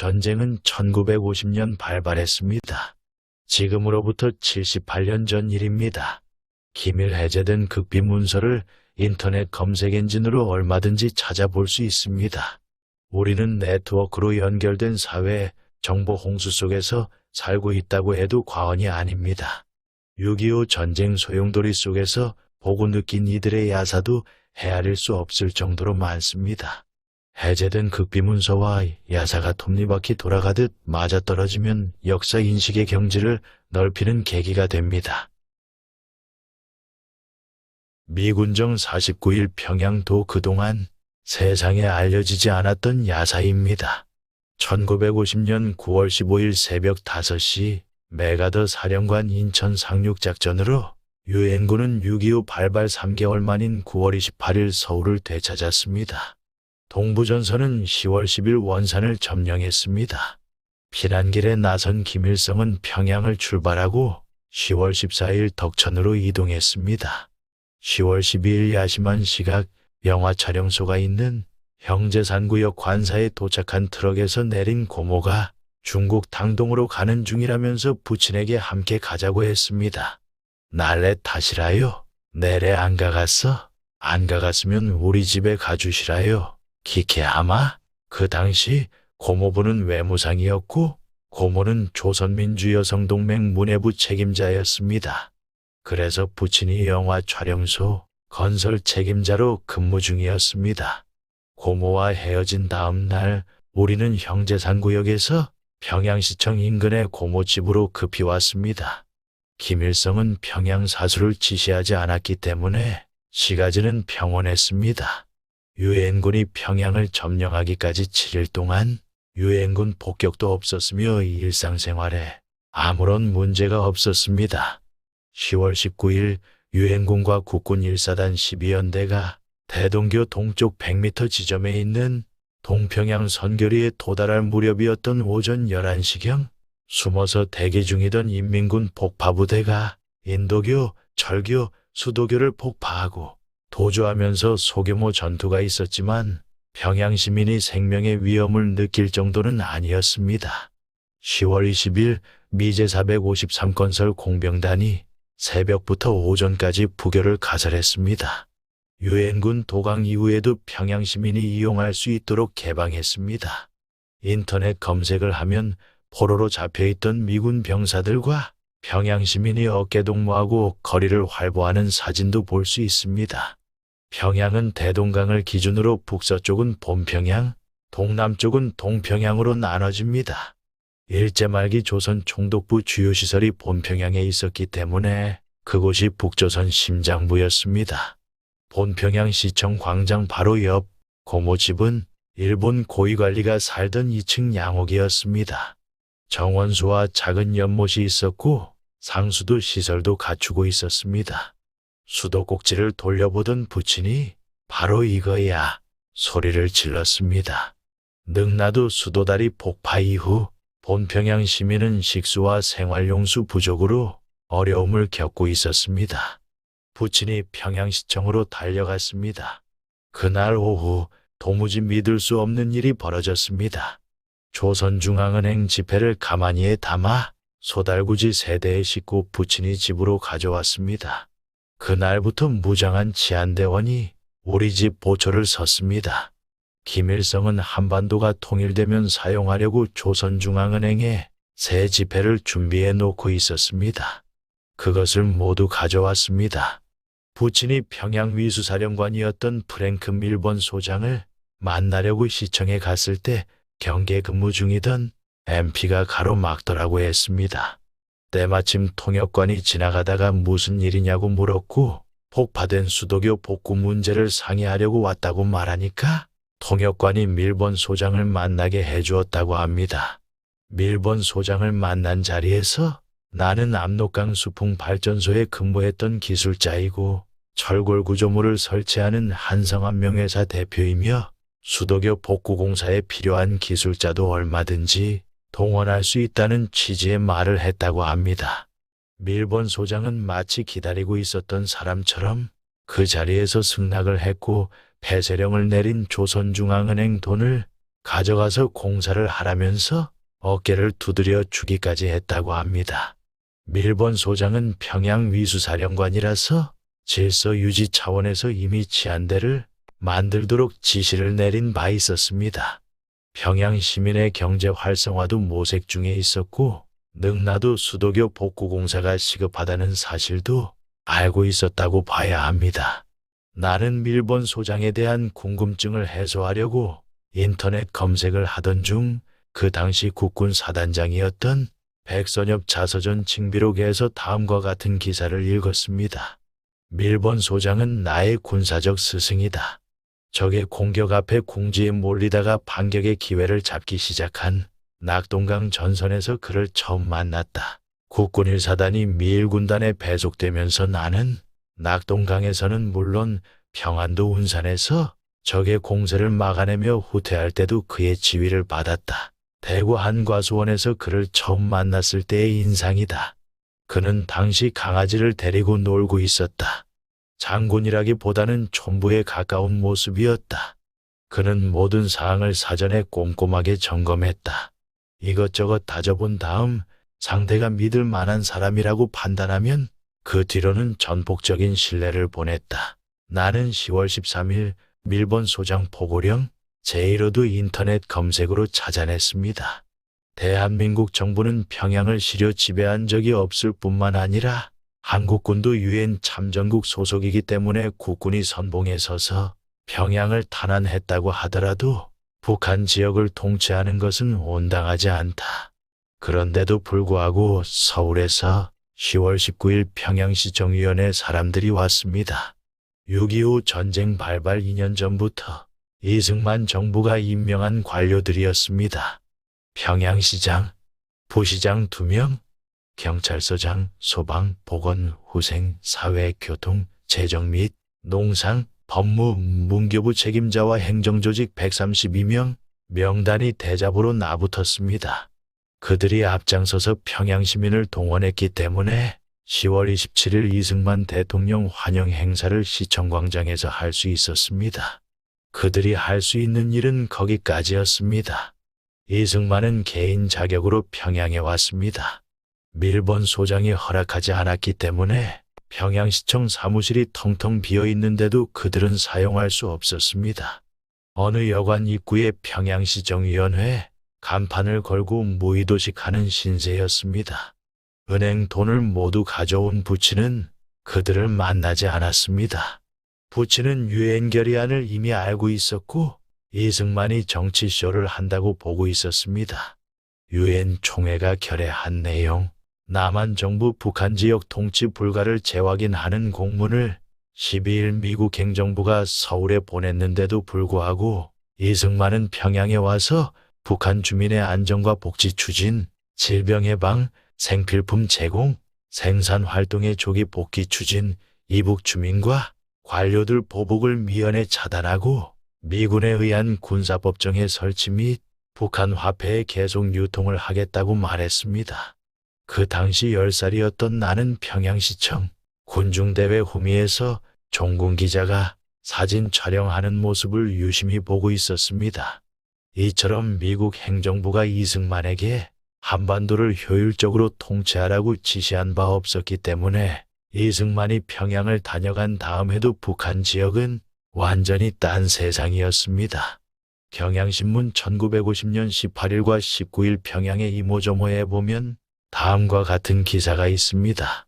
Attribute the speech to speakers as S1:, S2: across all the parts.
S1: 전쟁은 1950년 발발했습니다. 지금으로부터 78년 전 일입니다. 기밀 해제된 극비 문서를 인터넷 검색 엔진으로 얼마든지 찾아볼 수 있습니다. 우리는 네트워크로 연결된 사회 정보 홍수 속에서 살고 있다고 해도 과언이 아닙니다. 6.25 전쟁 소용돌이 속에서 보고 느낀 이들의 야사도 헤아릴 수 없을 정도로 많습니다. 해제된 극비문서와 야사가 톱니바퀴 돌아가듯 맞아떨어지면 역사 인식의 경지를 넓히는 계기가 됩니다. 미군정 49일 평양도 그동안 세상에 알려지지 않았던 야사입니다. 1950년 9월 15일 새벽 5시 메가더 사령관 인천 상륙작전으로 유엔군은 6.25 발발 3개월 만인 9월 28일 서울을 되찾았습니다. 동부전선은 10월 10일 원산을 점령했습니다. 피난길에 나선 김일성은 평양을 출발하고 10월 14일 덕천으로 이동했습니다. 10월 12일 야심한 시각 영화 촬영소가 있는 형제산구역 관사에 도착한 트럭에서 내린 고모가 중국 당동으로 가는 중이라면서 부친에게 함께 가자고 했습니다. 날래 타시라요? 내래 안 가갔어? 안 가갔으면 우리 집에 가주시라요. 기케 아마 그 당시 고모부는 외무상이었고 고모는 조선민주여성동맹 문해부 책임자였습니다. 그래서 부친이 영화 촬영소 건설 책임자로 근무 중이었습니다. 고모와 헤어진 다음 날 우리는 형제산구역에서 평양시청 인근의 고모 집으로 급히 왔습니다. 김일성은 평양 사수를 지시하지 않았기 때문에 시가지는 평온했습니다. 유엔군이 평양을 점령하기까지 7일 동안 유엔군 폭격도 없었으며 일상생활에 아무런 문제가 없었습니다. 10월 19일 유엔군과 국군 1사단 12연대가 대동교 동쪽 100m 지점에 있는 동평양 선교리에 도달할 무렵이었던 오전 11시경 숨어서 대기 중이던 인민군 폭파부대가 인도교, 철교, 수도교를 폭파하고 도주하면서 소규모 전투가 있었지만 평양 시민이 생명의 위험을 느낄 정도는 아니었습니다. 10월 20일 미제 453건설 공병단이 새벽부터 오전까지 부교를 가설했습니다. 유엔군 도강 이후에도 평양 시민이 이용할 수 있도록 개방했습니다. 인터넷 검색을 하면 포로로 잡혀있던 미군 병사들과 평양 시민이 어깨동무하고 거리를 활보하는 사진도 볼 수 있습니다. 평양은 대동강을 기준으로 북서쪽은 본평양, 동남쪽은 동평양으로 나눠집니다. 일제 말기 조선 총독부 주요 시설이 본평양에 있었기 때문에 그곳이 북조선 심장부였습니다. 본평양 시청 광장 바로 옆 고모집은 일본 고위관리가 살던 2층 양옥이었습니다. 정원수와 작은 연못이 있었고 상수도 시설도 갖추고 있었습니다. 수도꼭지를 돌려보던 부친이 바로 이거야 소리를 질렀습니다. 능라도 수도다리 폭파 이후 본평양 시민은 식수와 생활용수 부족으로 어려움을 겪고 있었습니다. 부친이 평양시청으로 달려갔습니다. 그날 오후 도무지 믿을 수 없는 일이 벌어졌습니다. 조선중앙은행 지폐를 가마니에 담아 소달구지 세대에 싣고 부친이 집으로 가져왔습니다. 그날부터 무장한 치안대원이 우리 집 보초를 섰습니다. 김일성은 한반도가 통일되면 사용하려고 조선중앙은행에 새 지폐를 준비해 놓고 있었습니다. 그것을 모두 가져왔습니다. 부친이 평양 위수사령관이었던 프랭크 밀번 소장을 만나려고 시청에 갔을 때 경계 근무 중이던 MP가 가로막더라고 했습니다. 때마침 통역관이 지나가다가 무슨 일이냐고 물었고 폭파된 수도교 복구 문제를 상의하려고 왔다고 말하니까 통역관이 밀번 소장을 만나게 해주었다고 합니다. 밀번 소장을 만난 자리에서 나는 압록강 수풍 발전소에 근무했던 기술자이고 철골 구조물을 설치하는 한성암 명회사 대표이며 수도교 복구공사에 필요한 기술자도 얼마든지 동원할 수 있다는 취지의 말을 했다고 합니다. 밀번 소장은 마치 기다리고 있었던 사람처럼 그 자리에서 승낙을 했고 폐쇄령을 내린 조선중앙은행 돈을 가져가서 공사를 하라면서 어깨를 두드려 주기까지 했다고 합니다. 밀본 소장은 평양 위수사령관이라서 질서 유지 차원에서 이미 치안대를 만들도록 지시를 내린 바 있었습니다. 평양 시민의 경제 활성화도 모색 중에 있었고 능라도 수도교 복구공사가 시급하다는 사실도 알고 있었다고 봐야 합니다. 나는 밀본 소장에 대한 궁금증을 해소하려고 인터넷 검색을 하던 중 그 당시 국군 사단장이었던 백선엽 자서전 징비록에서 다음과 같은 기사를 읽었습니다. 밀본 소장은 나의 군사적 스승이다. 적의 공격 앞에 궁지에 몰리다가 반격의 기회를 잡기 시작한 낙동강 전선에서 그를 처음 만났다. 국군 1사단이 미일군단에 배속되면서 나는 낙동강에서는 물론 평안도 운산에서 적의 공세를 막아내며 후퇴할 때도 그의 지휘를 받았다. 대구 한과수원에서 그를 처음 만났을 때의 인상이다. 그는 당시 강아지를 데리고 놀고 있었다. 장군이라기보다는 촌부에 가까운 모습이었다. 그는 모든 사항을 사전에 꼼꼼하게 점검했다. 이것저것 따져본 다음 상대가 믿을 만한 사람이라고 판단하면 그 뒤로는 전폭적인 신뢰를 보냈다. 나는 10월 13일 밀본 소장 포고령 제1호도 인터넷 검색으로 찾아냈습니다. 대한민국 정부는 평양을 시려 지배한 적이 없을 뿐만 아니라 한국군도 유엔 참전국 소속이기 때문에 국군이 선봉에 서서 평양을 탄환했다고 하더라도 북한 지역을 통치하는 것은 온당하지 않다. 그런데도 불구하고 서울에서 10월 19일 평양시정위원회 사람들이 왔습니다. 6.25 전쟁 발발 2년 전부터 이승만 정부가 임명한 관료들이었습니다. 평양시장, 부시장 2명, 경찰서장, 소방, 보건, 후생, 사회, 교통, 재정 및 농상, 법무, 문교부 책임자와 행정조직 132명, 명단이 대잡으로 나붙었습니다. 그들이 앞장서서 평양 시민을 동원했기 때문에 10월 27일 이승만 대통령 환영 행사를 시청광장에서 할 수 있었습니다. 그들이 할 수 있는 일은 거기까지였습니다. 이승만은 개인 자격으로 평양에 왔습니다. 밀본 소장이 허락하지 않았기 때문에 평양시청 사무실이 텅텅 비어 있는데도 그들은 사용할 수 없었습니다. 어느 여관 입구에 평양시정위원회 간판을 걸고 무의도식하는 신세였습니다. 은행 돈을 모두 가져온 부치는 그들을 만나지 않았습니다. 부치는 유엔 결의안을 이미 알고 있었고 이승만이 정치쇼를 한다고 보고 있었습니다. 유엔 총회가 결의한 내용, 남한 정부 북한 지역 통치 불가를 재확인하는 공문을 12일 미국 행정부가 서울에 보냈는데도 불구하고 이승만은 평양에 와서 북한 주민의 안전과 복지 추진, 질병 예방, 생필품 제공, 생산 활동의 조기 복귀 추진, 이북 주민과 관료들 보복을 미연에 차단하고 미군에 의한 군사법정의 설치 및 북한 화폐의 계속 유통을 하겠다고 말했습니다. 그 당시 10살이었던 나는 평양시청 군중대회 후미에서 종군 기자가 사진 촬영하는 모습을 유심히 보고 있었습니다. 이처럼 미국 행정부가 이승만에게 한반도를 효율적으로 통치하라고 지시한 바 없었기 때문에 이승만이 평양을 다녀간 다음에도 북한 지역은 완전히 딴 세상이었습니다. 경향신문 1950년 18일과 19일 평양의 이모저모에 보면 다음과 같은 기사가 있습니다.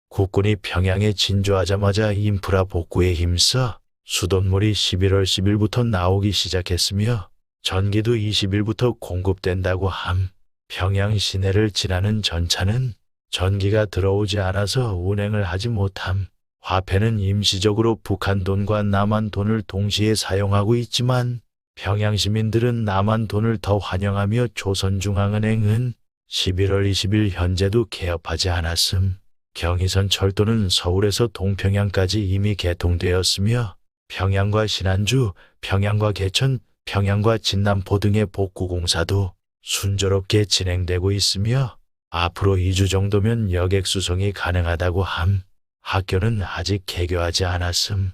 S1: 국군이 평양에 진주하자마자 인프라 복구에 힘써 수돗물이 11월 10일부터 나오기 시작했으며 전기도 20일부터 공급된다고 함. 평양 시내를 지나는 전차는 전기가 들어오지 않아서 운행을 하지 못함. 화폐는 임시적으로 북한 돈과 남한 돈을 동시에 사용하고 있지만 평양 시민들은 남한 돈을 더 환영하며 조선중앙은행은 11월 20일 현재도 개업하지 않았음. 경의선 철도는 서울에서 동평양까지 이미 개통되었으며 평양과 신안주, 평양과 개천, 평양과 진남포 등의 복구공사도 순조롭게 진행되고 있으며 앞으로 2주 정도면 여객 수송이 가능하다고 함. 학교는 아직 개교하지 않았음.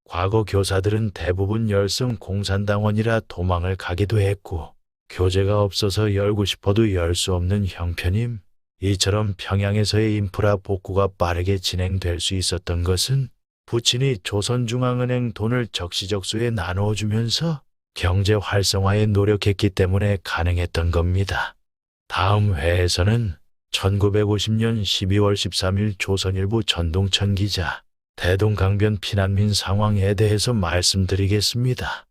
S1: 과거 교사들은 대부분 열성 공산당원이라 도망을 가기도 했고, 교재가 없어서 열고 싶어도 열 수 없는 형편임. 이처럼 평양에서의 인프라 복구가 빠르게 진행될 수 있었던 것은 부친이 조선중앙은행 돈을 적시적소에 나누어주면서 경제 활성화에 노력했기 때문에 가능했던 겁니다. 다음 회에서는 1950년 12월 13일 조선일보 전동천 기자, 대동강변 피난민 상황에 대해서 말씀드리겠습니다.